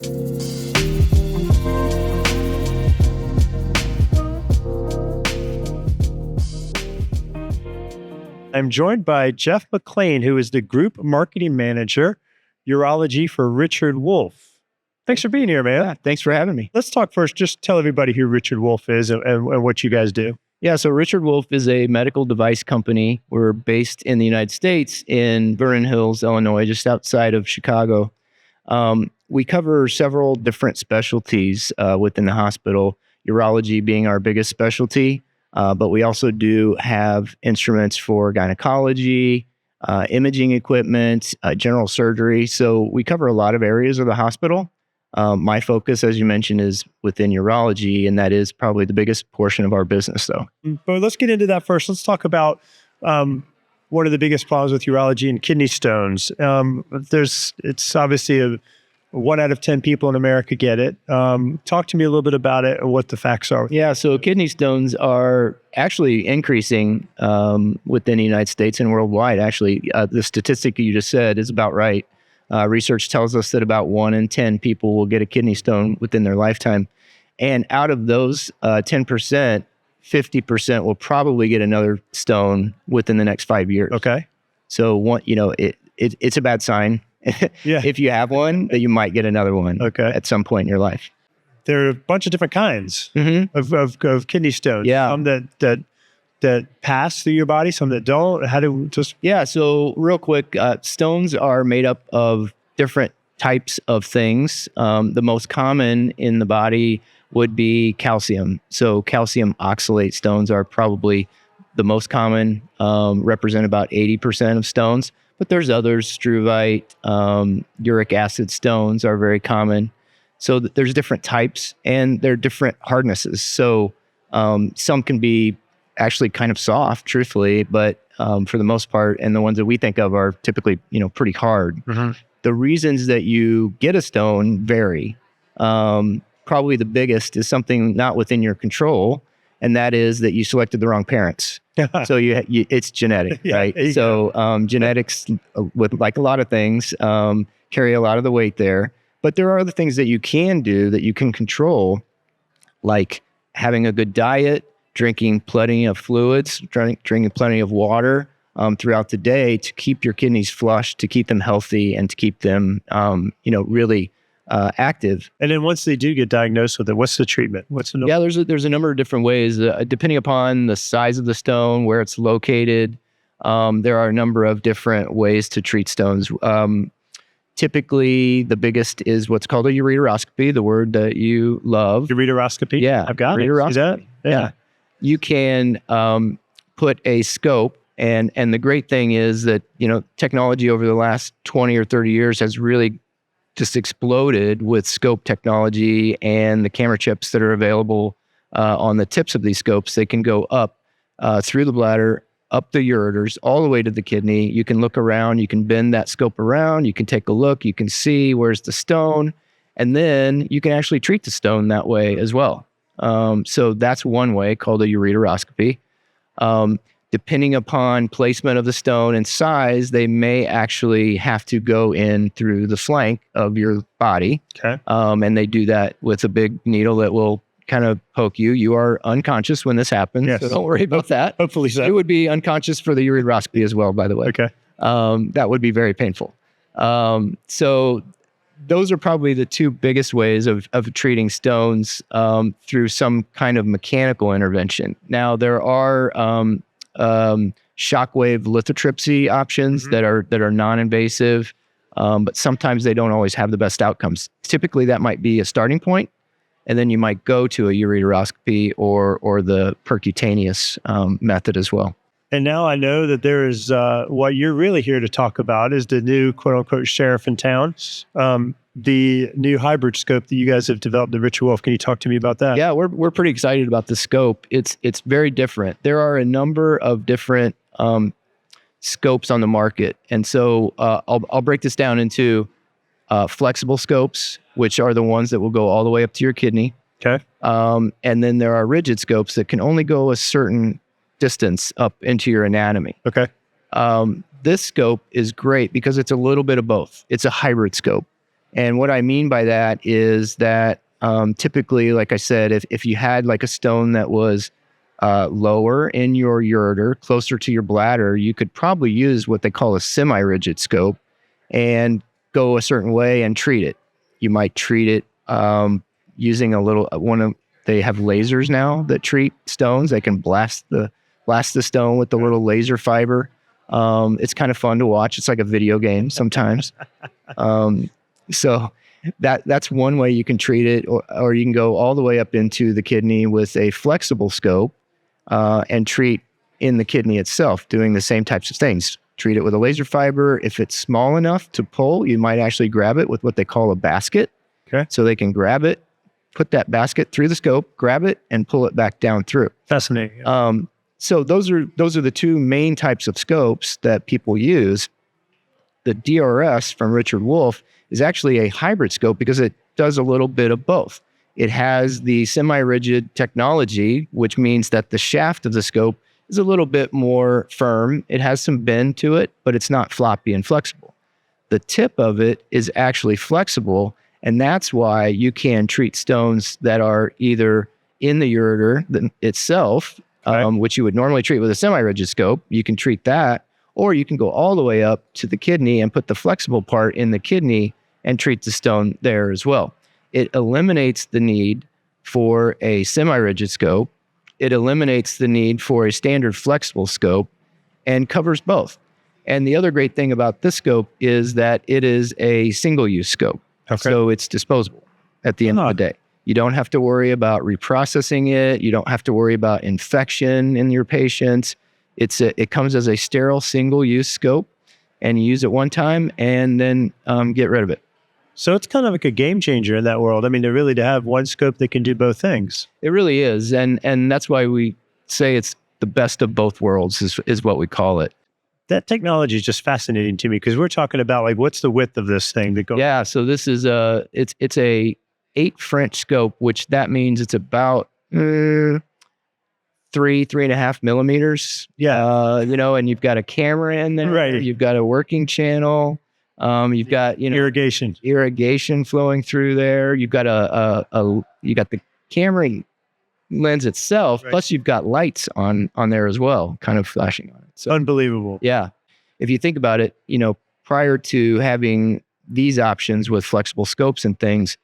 I'm joined by Jeff McClaine, who is the Group Marketing Manager, Urology for Richard Wolf. Thanks for being here, man. Yeah, thanks for having me. Let's talk first. Just tell everybody who Richard Wolf is and what you guys do. Yeah, so Richard Wolf is a medical device company. We're based in the United States in Vernon Hills, Illinois, just outside of Chicago. We cover several different specialties within the hospital, urology being our biggest specialty. But we also do have instruments for gynecology, imaging equipment, general surgery. So we cover a lot of areas of the hospital. My focus, as you mentioned, is within urology, and that is probably the biggest portion of our business, though. But let's get into that first. Let's talk about one of the biggest problems with urology and kidney stones. It's obviously 1 out of 10 people in America get it. Talk to me a little bit about it and what the facts are. Yeah, so kidney stones are actually increasing within the United States and worldwide. Actually, the statistic you just said is about right. Research tells us that about 1 in 10 people will get a kidney stone within their lifetime. And out of those 10%, 50% will probably get another stone within the next 5 years. Okay. So it's a bad sign. Yeah. If you have one, that you might get another one at some point in your life. There are a bunch of different kinds of kidney stones. Yeah. Some that pass through your body, some that don't. Yeah, so real quick, stones are made up of different types of things. The most common in the body would be calcium. So calcium oxalate stones are probably the most common, represent about 80% of stones. But there's others, struvite, uric acid stones are very common. So there's different types and they're different hardnesses. So some can be actually kind of soft, truthfully, but for the most part, and the ones that we think of are typically, pretty hard. Mm-hmm. The reasons that you get a stone vary. Probably the biggest is something not within your control, and that is that you selected the wrong parents. So it's genetic, right? Yeah. So genetics, with like a lot of things, carry a lot of the weight there. But there are other things that you can do that you can control, like having a good diet, drinking plenty of fluids, drinking plenty of water throughout the day to keep your kidneys flushed, to keep them healthy, and to keep them, really active. And then once they do get diagnosed with it, what's the treatment? Yeah, there's a number of different ways, depending upon the size of the stone, where it's located. There are a number of different ways to treat stones. Typically, the biggest is what's called a ureteroscopy, the word that you love. Ureteroscopy? Yeah. I've got it. See that? Yeah. You can put a scope, and the great thing is that, technology over the last 20 or 30 years has really just exploded with scope technology and the camera chips that are available on the tips of these scopes. They can go up through the bladder, up the ureters, all the way to the kidney. You can look around, you can bend that scope around, you can take a look, you can see where's the stone, and then you can actually treat the stone that way as well. So that's one way, called a ureteroscopy. Depending upon placement of the stone and size, they may actually have to go in through the flank of your body. Okay. And they do that with a big needle that will kind of poke you. You are unconscious when this happens, yes. So don't worry about that. Hopefully so. You would be unconscious for the ureteroscopy as well, by the way. Okay. That would be very painful. So those are probably the two biggest ways of treating stones through some kind of mechanical intervention. Now, there are shockwave lithotripsy options that are non-invasive, but sometimes they don't always have the best outcomes. Typically, that might be a starting point, and then you might go to a ureteroscopy or the percutaneous method as well. And now I know that there is what you're really here to talk about is the new quote unquote sheriff in town, the new hybrid scope that you guys have developed, the Richard Wolf. Can you talk to me about that? Yeah, we're pretty excited about the scope. It's very different. There are a number of different scopes on the market, and so I'll break this down into flexible scopes, which are the ones that will go all the way up to your kidney. Okay. And then there are rigid scopes that can only go a certain distance up into your anatomy. Okay. This scope is great because it's a little bit of both. It's a hybrid scope. And what I mean by that is that typically, like I said, if you had like a stone that was lower in your ureter, closer to your bladder, you could probably use what they call a semi-rigid scope and go a certain way and treat it. You might treat it using a little they have lasers now that treat stones. They can blast the stone with the little laser fiber. It's kind of fun to watch. It's like a video game sometimes. So that's one way you can treat it, or you can go all the way up into the kidney with a flexible scope and treat in the kidney itself, doing the same types of things. Treat it with a laser fiber. If it's small enough to pull, you might actually grab it with what they call a basket. Okay. So they can grab it, put that basket through the scope, grab it, and pull it back down through. Fascinating. So those are the two main types of scopes that people use. The DRS from Richard Wolf is actually a hybrid scope because it does a little bit of both. It has the semi-rigid technology, which means that the shaft of the scope is a little bit more firm. It has some bend to it, but it's not floppy and flexible. The tip of it is actually flexible, and that's why you can treat stones that are either in the ureter itself, which you would normally treat with a semi-rigid scope. You can treat that, or you can go all the way up to the kidney and put the flexible part in the kidney and treat the stone there as well. It eliminates the need for a semi-rigid scope. It eliminates the need for a standard flexible scope and covers both. And the other great thing about this scope is that it is a single-use scope. Okay. So it's disposable at the end of the day. You don't have to worry about reprocessing it. You don't have to worry about infection in your patients. It comes as a sterile single-use scope, and you use it one time and then get rid of it. So it's kind of like a game changer in that world. I mean, to have one scope that can do both things. It really is. And that's why we say it's the best of both worlds is what we call it. That technology is just fascinating to me because we're talking about like, what's the width of this thing that goes? Yeah. So this is it's a 8 French scope, which that means it's about 3.5 millimeters. Yeah. And you've got a camera in there. Right. You've got a working channel. You've got, irrigation flowing through there. You've got you got the camera lens itself, right. Plus you've got lights on there as well, kind of flashing on it. So unbelievable. yeah. If you think about it, prior to having these options with flexible scopes and things,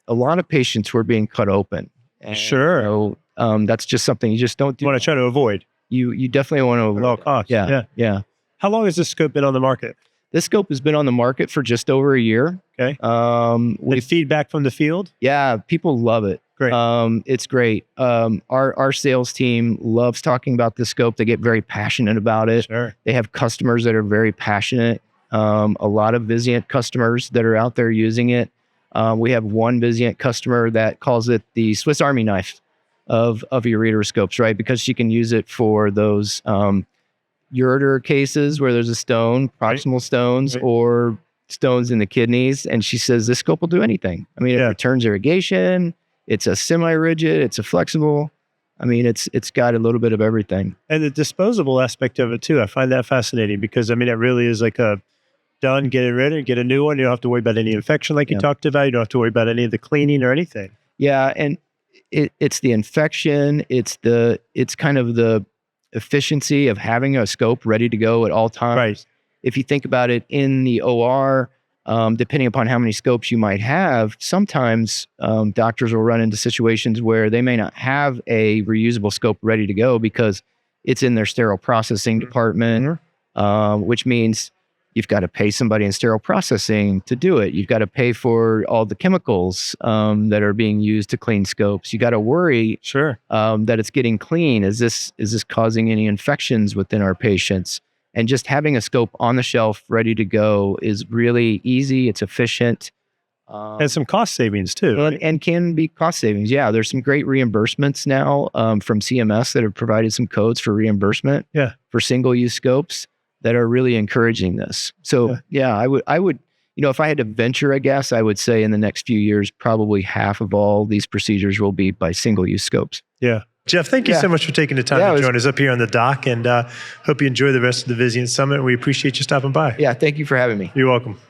a lot of patients were being cut open. And, sure. That's just something you just don't do. You want to try to avoid. You definitely want to avoid. At all costs. Yeah. How long has this scope been on the market? This scope has been on the market for just over a year. Okay. With feedback from the field? Yeah, people love it. Great. It's great. Our sales team loves talking about this scope. They get very passionate about it. Sure. They have customers that are very passionate. A lot of Vizient customers that are out there using it. We have one Vizient customer that calls it the Swiss Army knife of ureteroscopes, right? Because she can use it for those ureter cases where there's a stone, proximal stones, right. or stones in the kidneys. And she says this scope will do anything. I mean, it returns irrigation. It's a semi-rigid. It's a flexible. I mean, it's got a little bit of everything. And the disposable aspect of it too, I find that fascinating because it really is like a done, get it ready, get a new one. You don't have to worry about any infection like you talked about. You don't have to worry about any of the cleaning or anything. Yeah, and it's the infection. It's kind of the efficiency of having a scope ready to go at all times. Right. If you think about it in the OR, depending upon how many scopes you might have, sometimes doctors will run into situations where they may not have a reusable scope ready to go because it's in their sterile processing department, which means you've got to pay somebody in sterile processing to do it. You've got to pay for all the chemicals that are being used to clean scopes. You got to worry that it's getting clean. Is this causing any infections within our patients? And just having a scope on the shelf ready to go is really easy. It's efficient. And some cost savings too. Right? And can be cost savings. Yeah, there's some great reimbursements now from CMS that have provided some codes for reimbursement for single-use scopes that are really encouraging this. So I would, if I had to venture a guess, I would say in the next few years, probably half of all these procedures will be by single-use scopes. Yeah. Jeff, thank you so much for taking the time to join us up here on the dock, and hope you enjoy the rest of the Vizient Summit. We appreciate you stopping by. Yeah, thank you for having me. You're welcome.